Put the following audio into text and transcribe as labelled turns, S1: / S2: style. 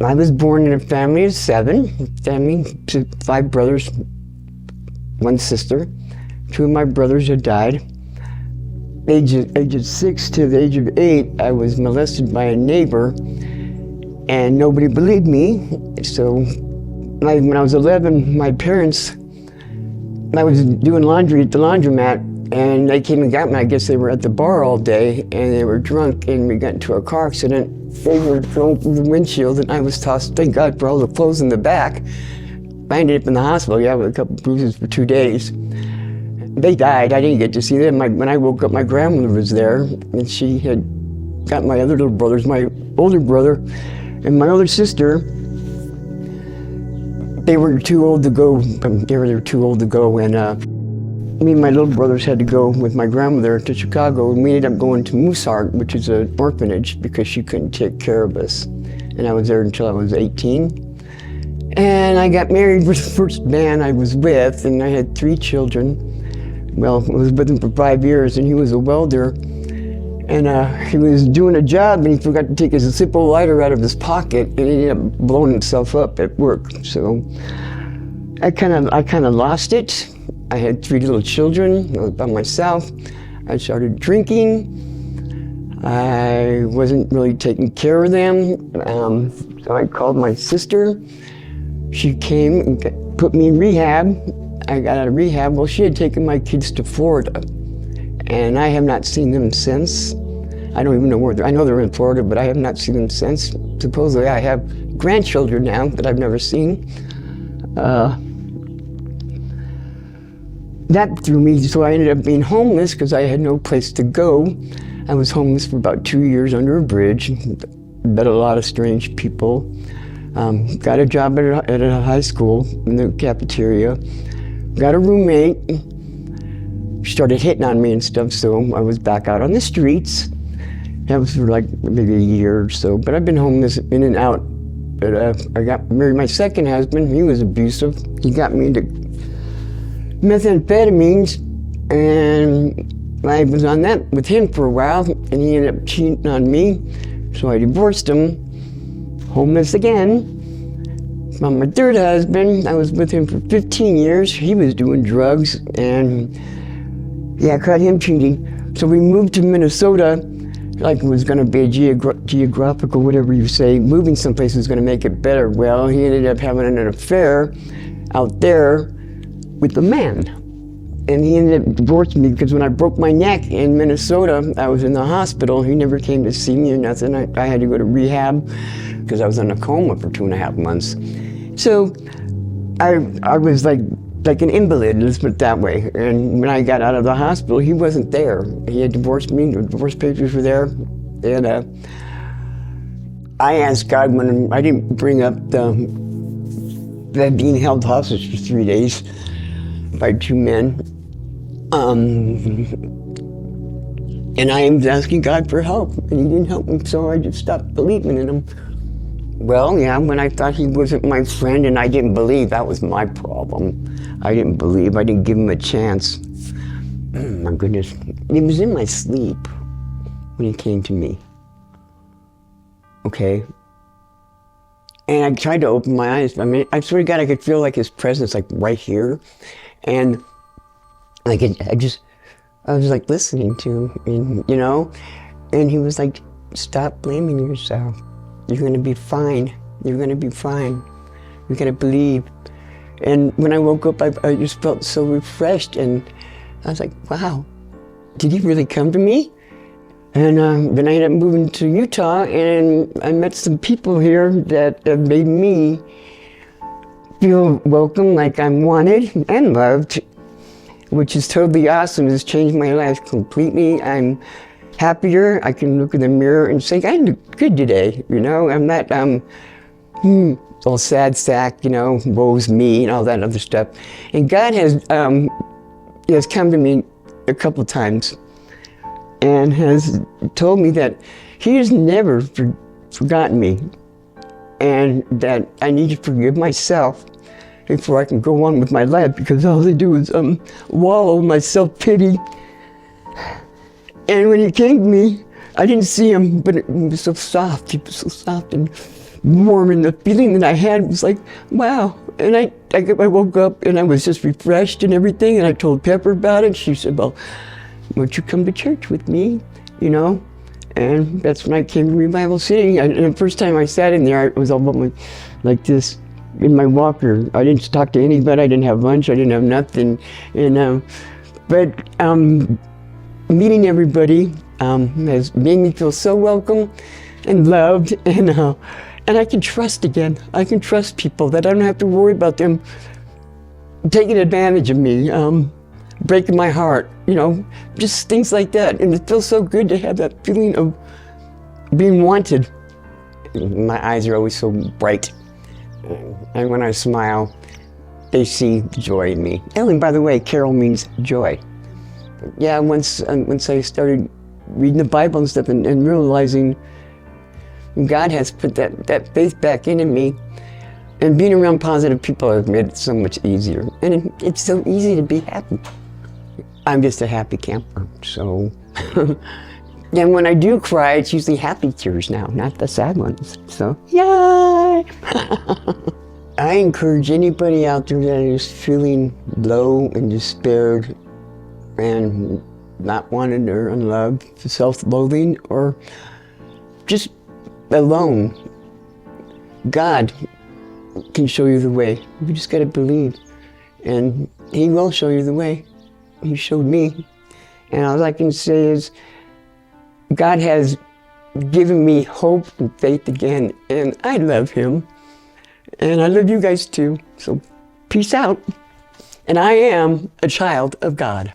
S1: I was born in a family of 7, 5 brothers, 1 sister. 2 of my brothers had died. Ages 6 to the age of 8, I was molested by a neighbor, and nobody believed me. So when I was 11, my parents, I was doing laundry at the laundromat, and they came and got me. I guess they were at the bar all day, and they were drunk, and we got into a car accident. They were thrown through the windshield, and I was tossed, thank God for all the clothes in the back. I ended up in the hospital, with a couple bruises for 2 days. They died. I didn't get to see them. When I woke up, my grandmother was there, and she had got my other little brothers, my older brother and my older sister. They were too old to go. They were too old to go, and me and my little brothers had to go with my grandmother to Chicago, and we ended up going to Mooseheart, which is an orphanage, because she couldn't take care of us. And I was there until I was 18. And I got married with the first man I was with, and I had 3 children. Well, I was with him for 5 years, and he was a welder. And he was doing a job, and he forgot to take his Zippo lighter out of his pocket, and he ended up blowing himself up at work. So I kind of lost it. I had 3 little children. I was by myself. I started drinking. I wasn't really taking care of them. So I called my sister. She came and put me in rehab. I got out of rehab. Well, she had taken my kids to Florida, and I have not seen them since. I don't even know where they're. I know they're in Florida, but I have not seen them since. Supposedly I have grandchildren now that I've never seen. That threw me, so I ended up being homeless because I had no place to go. I was homeless for about 2 years under a bridge, met a lot of strange people. Got a job at a high school in the cafeteria. Got a roommate. Started hitting on me and stuff, so I was back out on the streets. That was for like maybe a year or so, but I've been homeless in and out. But I got married my second husband. He was abusive. He got me into methamphetamines, and I was on that with him for a while, and he ended up cheating on me, so I divorced him. Homeless again. On my third husband, I was with him for 15 years. He was doing drugs, and I caught him cheating. So we moved to Minnesota, like it was gonna be a geographical, whatever you say, moving someplace was gonna make it better. Well, he ended up having an affair out there with a man. And he ended up divorcing me because when I broke my neck in Minnesota, I was in the hospital. He never came to see me or nothing. I had to go to rehab because I was in a coma for 2.5 months. So I was like an invalid, let's put it that way. And when I got out of the hospital, he wasn't there. He had divorced me, the divorce papers were there. And I asked God when I didn't bring up that being held hostage for 3 days by 2 men. And I was asking God for help, and he didn't help me, so I just stopped believing in him. Well, yeah, when I thought he wasn't my friend and I didn't believe, that was my problem. I didn't believe, I didn't give him a chance. My goodness, it was in my sleep when he came to me, okay? And I tried to open my eyes. I mean, I swear to God, I could feel like his presence like right here. And like I was like listening to him, and, and he was like, stop blaming yourself. You're gonna be fine. You're gonna be fine. You gotta believe. And when I woke up, I just felt so refreshed, and I was like, wow, did he really come to me? And then I ended up moving to Utah, and I met some people here that have made me feel welcome, like I'm wanted and loved, which is totally awesome. It's changed my life completely. I'm happier. I can look in the mirror and say, I look good today, I'm not all sad sack, woe's me and all that other stuff. And God has come to me a couple times and has told me that he has never forgotten me, and that I need to forgive myself before I can go on with my life, because all I do is wallow in my self-pity. And when he came to me, I didn't see him, but it was so soft. He was so soft and warm, and the feeling that I had was like, wow. And I woke up and I was just refreshed and everything, and I told Pepper about it. She said, well, won't you come to church with me, you know? And that's when I came to Revival City. And the first time I sat in there, I was all like this in my walker. I didn't talk to anybody. I didn't have lunch. I didn't have nothing. And meeting everybody has made me feel so welcome and loved, and I can trust again. I can trust people, that I don't have to worry about them taking advantage of me, breaking my heart, you know, just things like that. And it feels so good to have that feeling of being wanted. My eyes are always so bright, and when I smile, they see joy in me. Ellen, by the way, Carol means joy. Yeah, once I started reading the Bible and stuff, and realizing God has put that faith back into me, and being around positive people has made it so much easier. And it's so easy to be happy. I'm just a happy camper, so. And when I do cry, it's usually happy tears now, not the sad ones. So, yay! I encourage anybody out there that is feeling low and despaired and not wanted or unloved, self-loathing, or just alone. God can show you the way. You just gotta believe. And He will show you the way. He showed me. And all I can say is, God has given me hope and faith again, and I love Him. And I love you guys too. So peace out. And I am a child of God.